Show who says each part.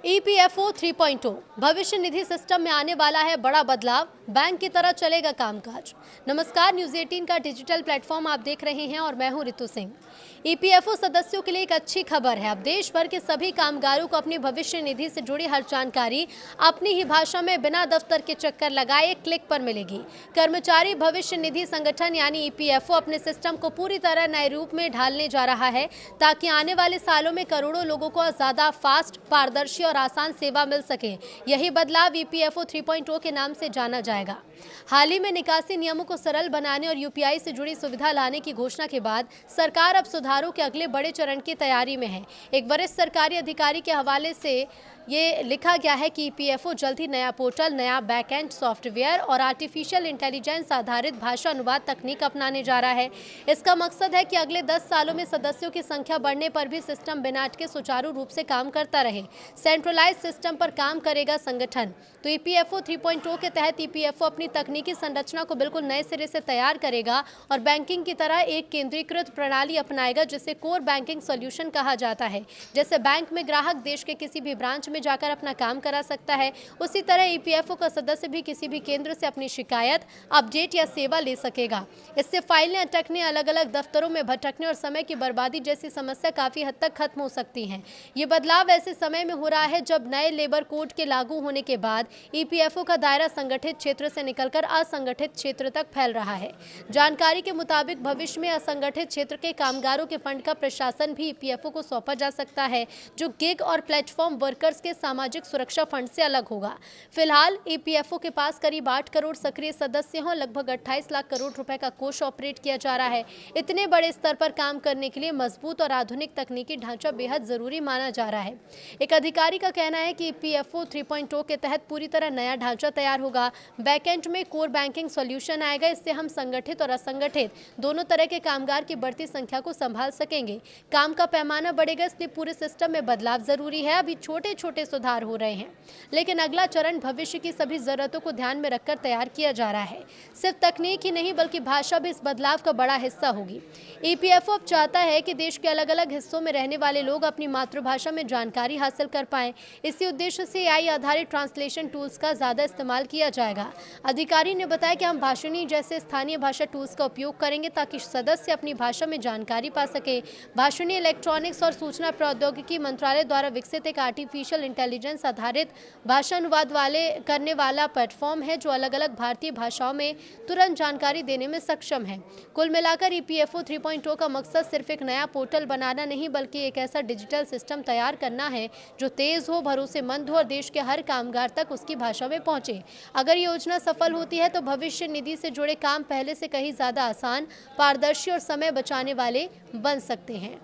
Speaker 1: EPFO 3.0 भविष्य निधि system में आने वाला है बड़ा बदलाव, बैंक की तरह चलेगा कामकाज। नमस्कार, न्यूज 18 का डिजिटल प्लेटफॉर्म आप देख रहे हैं और मैं हूं रितु सिंह। ईपीएफओ सदस्यों के लिए एक अच्छी खबर है। अब देश भर के सभी कामगारों को अपनी भविष्य निधि से जुड़ी हर जानकारी अपनी ही भाषा में बिना दफ्तर के चक्कर लगाए एक क्लिक पर मिलेगी। कर्मचारी भविष्य निधि संगठन यानी ईपीएफओ अपने सिस्टम को पूरी तरह नए रूप में ढालने जा रहा है ताकि आने वाले सालों में करोड़ों लोगों को ज्यादा फास्ट, पारदर्शी और आसान सेवा मिल सके। यही बदलाव ईपीएफओ 3.0 के नाम से जाना जाएगा। हाल ही में निकासी नियमों को सरल बनाने और यूपीआई से जुड़ी सुविधा लाने की घोषणा के बाद सरकार अब सुधारों के अगले बड़े चरण की तैयारी में है। एक वरिष्ठ सरकारी अधिकारी के हवाले से ये लिखा गया है कि ईपीएफओ जल्द ही नया पोर्टल, नया बैकएंड सॉफ्टवेयर और आर्टिफिशियल इंटेलिजेंस आधारित भाषा अनुवाद तकनीक अपनाने जा रहा है। इसका मकसद है कि अगले 10 सालों में सदस्यों की संख्या बढ़ने पर भी सिस्टम बिना अटके सुचारू रूप से काम करता रहे। सेंट्रलाइज सिस्टम पर काम करेगा संगठन। तो ईपीएफओ 3.0 के तहत ईपीएफओ अपनी तकनीकी संरचना को बिल्कुल नए सिरे से तैयार करेगा और बैंकिंग की तरह एक केंद्रीकृत प्रणाली अपनाएगा जिसे कोर बैंकिंग सॉल्यूशन कहा जाता है। जैसे बैंक में ग्राहक देश के किसी भी ब्रांच में जाकर अपना काम करा सकता है, उसी तरह ईपीएफओ का सदस्य भी किसी भी केंद्र से अपनी शिकायत, अपडेट या सेवा ले सकेगा। इससे फाइलें अटकने, अलग अलग दफ्तरों में भटकने और समय की बर्बादी जैसी समस्या काफी हद तक खत्म हो सकती हैं। ये बदलाव ऐसे समय में हो रहा है जब नए लेबर कोड के लागू होने के बाद ईपीएफओ का दायरा संगठित क्षेत्र से निकलकर असंगठित क्षेत्र तक फैल रहा है। जानकारी के मुताबिक भविष्य में असंगठित क्षेत्र के कामगारों के फंड का प्रशासन भी ईपीएफओ को सौंपा जा सकता है, जो गिग और प्लेटफॉर्म वर्कर्स के सामाजिक सुरक्षा फंड से अलग होगा। फिलहाल ईपीएफओ के पास करीब 8 करोड़ सक्रिय सदस्य हैं और लगभग 28 लाख करोड़ रुपए का कोष ऑपरेट किया जा रहा है। इतने बड़े स्तर पर काम करने के लिए मजबूत और आधुनिक तकनीकी ढांचा बेहद जरूरी माना जा रहा है। एक अधिकारी का कहना है कि ईपीएफओ 3.0 के तहत पूरी तरह नया ढांचा तैयार होगा। बैकएंड में कोर बैंकिंग सॉल्यूशन आएगा। इससे हम संगठित और असंगठित दोनों तरह के कामगार की बढ़ती संख्या को संभाल सकेंगे। काम का पैमाना बढ़ेगा, इसलिए पूरे सिस्टम में बदलाव जरूरी है। अभी छोटे छोटे सुधार हो रहे हैं, लेकिन अगला चरण भविष्य की सभी जरूरतों को ध्यान में रखकर तैयार किया जा रहा है। सिर्फ तकनीक ही नहीं बल्कि भाषा भी इस बदलाव का बड़ा हिस्सा होगी। ईपीएफओ अब चाहता है कि देश के अलग अलग हिस्सों में रहने वाले लोग अपनी मातृभाषा में जानकारी हासिल कर पाएं। इसी उद्देश्य से एआई आधारित ट्रांसलेशन टूल्स का ज्यादा इस्तेमाल किया जाएगा। अधिकारी ने बताया कि हम भाषिणी जैसे स्थानीय भाषा टूल्स का उपयोग करेंगे ताकि सदस्य अपनी भाषा में जानकारी पा सके। भाषिणी इलेक्ट्रॉनिक्स और सूचना प्रौद्योगिकी मंत्रालय द्वारा विकसित एक आर्टिफिशियल इंटेलिजेंस आधारित भाषा अनुवाद करने वाला प्लेटफॉर्म है जो अलग अलग भारतीय भाषाओं में तुरंत जानकारी देने में सक्षम है। कुल मिलाकर ईपीएफओ 3.0 का मकसद सिर्फ एक नया पोर्टल बनाना नहीं बल्कि एक ऐसा डिजिटल सिस्टम तैयार करना है जो तेज हो, भरोसेमंद हो और देश के हर कामगार तक उसकी भाषा में पहुंचे। अगर योजना सफल होती है तो भविष्य निधि से जुड़े काम पहले से कहीं ज्यादा आसान, पारदर्शी और समय बचाने वाले बन सकते हैं।